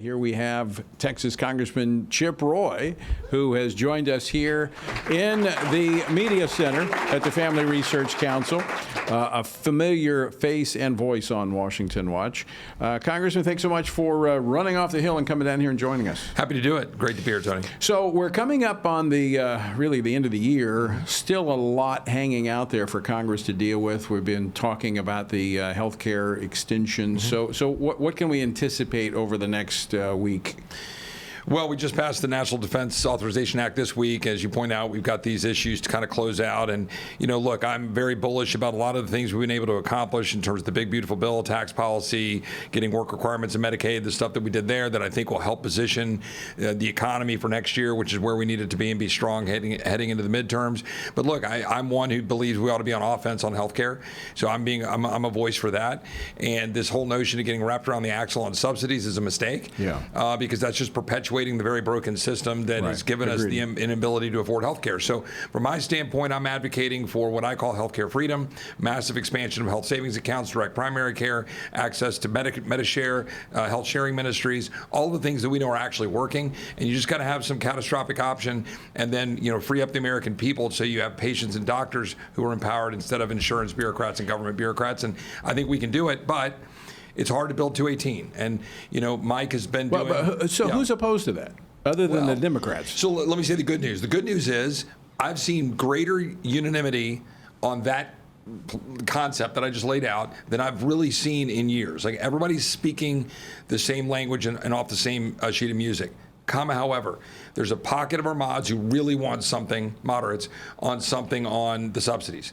Here we have Texas Congressman Chip Roy, who has joined us here in the Media Center at the Family Research Council, a familiar face and voice on Washington Watch. Congressman, thanks so much for running off the Hill and coming down here and joining us. Happy to do it. Great to be here, Tony. So we're coming up on the really the end of the year. Still a lot hanging out there for Congress to deal with. We've been talking about the health care extension. So what can we anticipate over the next week? Well, we just passed the National Defense Authorization Act this week. As you point out, we've got these issues to kind of close out. And, you know, look, I'm very bullish about a lot of the things we've been able to accomplish in terms of the big, beautiful bill, tax policy, getting work requirements in Medicaid, the stuff that we did there that I think will help position the economy for next year, which is where we need it to be and be strong heading into the midterms. But look, I'm one who believes we ought to be on offense on health care. So I'm a voice for that. And this whole notion of getting wrapped around the axle on subsidies is a mistake. Yeah. Because that's just perpetuating the very broken system that has given us the inability to afford health care. So from my standpoint, I'm advocating for what I call health care freedom, massive expansion of health savings accounts, direct primary care, access to Medishare, health sharing ministries, all the things that we know are actually working. And you just got to have some catastrophic option and then, you know, free up the American people so you have patients and doctors who are empowered instead of insurance bureaucrats and government bureaucrats. And I think we can do it, but it's hard to build 218. And, you know, Mike has been doing... Who's opposed to that, other than the Democrats? So let me say the good news. The good news is I've seen greater unanimity on that concept that I just laid out than I've really seen in years. Like, everybody's speaking the same language and off the same sheet of music. However, there's a pocket of our mods who really want something, moderates, on something on the subsidies.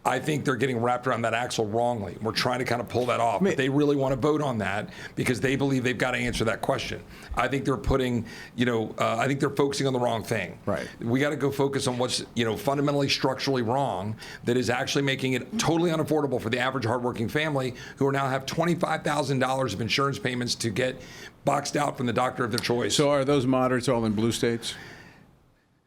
I think they're getting wrapped around that axle wrongly. We're trying to kind of pull that off, but they really want to vote on that because they believe they've got to answer that question. I think they're putting, I think they're focusing on the wrong thing. Right. We got to go focus on what's, fundamentally structurally wrong that is actually making it totally unaffordable for the average hardworking family who now have $25,000 of insurance payments to get boxed out from the doctor of their choice. So are those moderates all in blue states?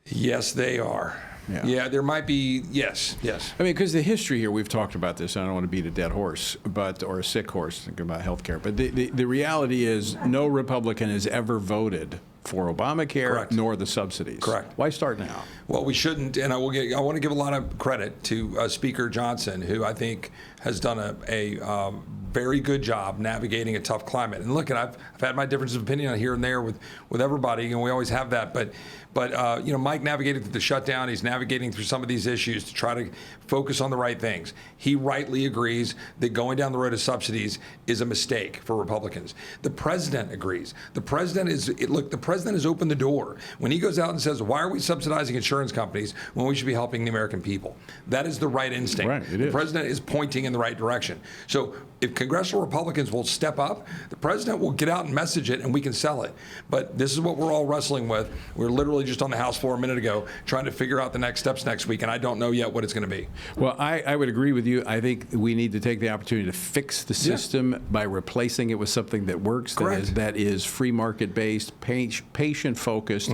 Yes, they are. Yeah, there might be, yes. I mean, because the history here, we've talked about this, I don't want to beat a dead horse, or a sick horse, thinking about health care, but the reality is no Republican has ever voted for Obamacare, Correct. Nor the subsidies. Correct. Why start now? Well, we shouldn't, and I want to give a lot of credit to Speaker Johnson, who I think has done a very good job navigating a tough climate. And look, I've had my differences of opinion here and there with everybody, and we always have that. But Mike navigated through the shutdown. He's navigating through some of these issues to try to focus on the right things. He rightly agrees that going down the road of subsidies is a mistake for Republicans. The president agrees. The president has opened the door when he goes out and says, "Why are we subsidizing insurance companies when we should be helping the American people?" That is the right instinct. Right, the president is pointing in the right direction. So if congressional Republicans will step up, the president will get out and message it, and we can sell it. But this is what we're all wrestling with. We're literally just on the House floor a minute ago trying to figure out the next steps next week, and I don't know yet what it's going to be. Well, I would agree with you. I think we need to take the opportunity to fix the system by replacing it with something that works, that is free market-based, patient-focused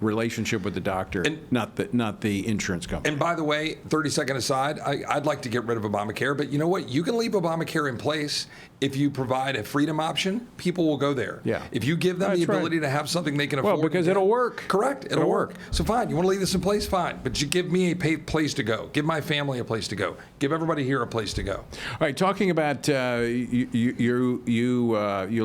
relationship with the doctor, and not the insurance company. And by the way, 30-second aside, I'd like to get rid of Obamacare, but you know what? You can leave Obamacare in place if you provide a freedom option. People will go there. Yeah. If you give them the ability to have something they can afford. Well, because it'll work. Correct. It'll work. So fine. You want to leave this in place? Fine. But you give me a place to go. Give my family a place to go. Give everybody here a place to go. All right. Talking about you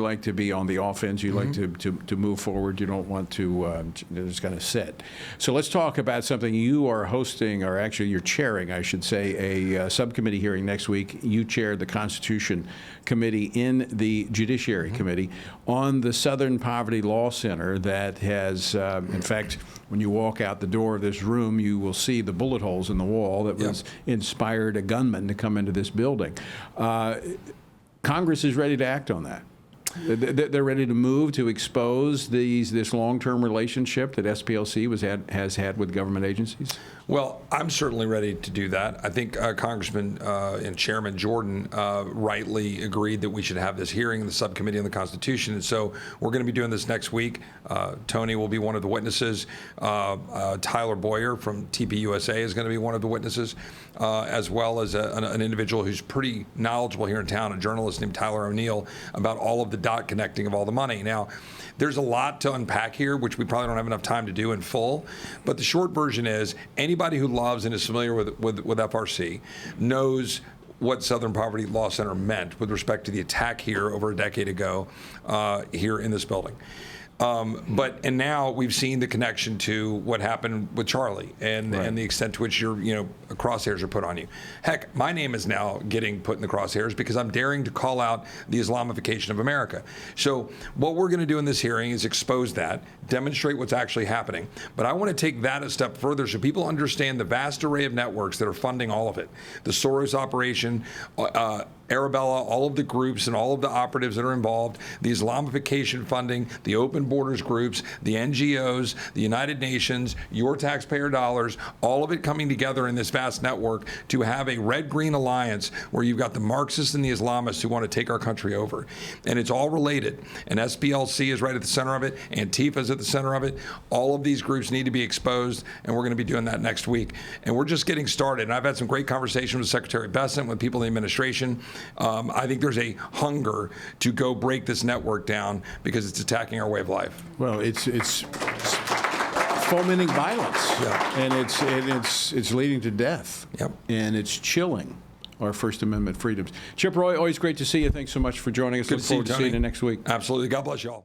like to be on the offense. You like to move forward. You don't want to just kind of sit. So let's talk about something you are hosting, or actually you're chairing, I should say, a subcommittee hearing next week. You chair the Constitution Committee in the Judiciary Committee on the Southern Poverty Law Center that has, in fact, when you walk out the door of this room, you will see the bullet holes in the wall that was inspired a gunman to come into this building. Congress is ready to act on that. They're ready to move to expose this long-term relationship that SPLC has had with government agencies? Well, I'm certainly ready to do that. I think Congressman and Chairman Jordan rightly agreed that we should have this hearing in the subcommittee on the Constitution. And so we're going to be doing this next week. Tony will be one of the witnesses. Tyler Boyer from TPUSA is going to be one of the witnesses, as well as an individual who's pretty knowledgeable here in town, a journalist named Tyler O'Neill, about all of the dot connecting of all the money. Now, there's a lot to unpack here, which we probably don't have enough time to do in full. But the short version is anybody who loves and is familiar with FRC knows what Southern Poverty Law Center meant with respect to the attack here over a decade ago here in this building. And now we've seen the connection to what happened with Charlie and the extent to which your crosshairs are put on you. Heck, my name is now getting put in the crosshairs because I'm daring to call out the Islamification of America. So what we're going to do in this hearing is expose that, demonstrate what's actually happening. But I want to take that a step further so people understand the vast array of networks that are funding all of it. The Soros operation, Arabella, all of the groups and all of the operatives that are involved, the Islamification funding, the open borders groups, the NGOs, the United Nations, your taxpayer dollars, all of it coming together in this vast network to have a red-green alliance where you've got the Marxists and the Islamists who want to take our country over. And it's all related. And SPLC is right at the center of it. Antifa is at the center of it. All of these groups need to be exposed, and we're going to be doing that next week. And we're just getting started. And I've had some great conversations with Secretary Bessent, with people in the administration. I think there's a hunger to go break this network down because it's attacking our way of life. Well, it's fomenting violence, and it's leading to death, and it's chilling our First Amendment freedoms. Chip Roy, always great to see you. Thanks so much for joining us. Good Look forward to seeing you next week. Absolutely. God bless you all.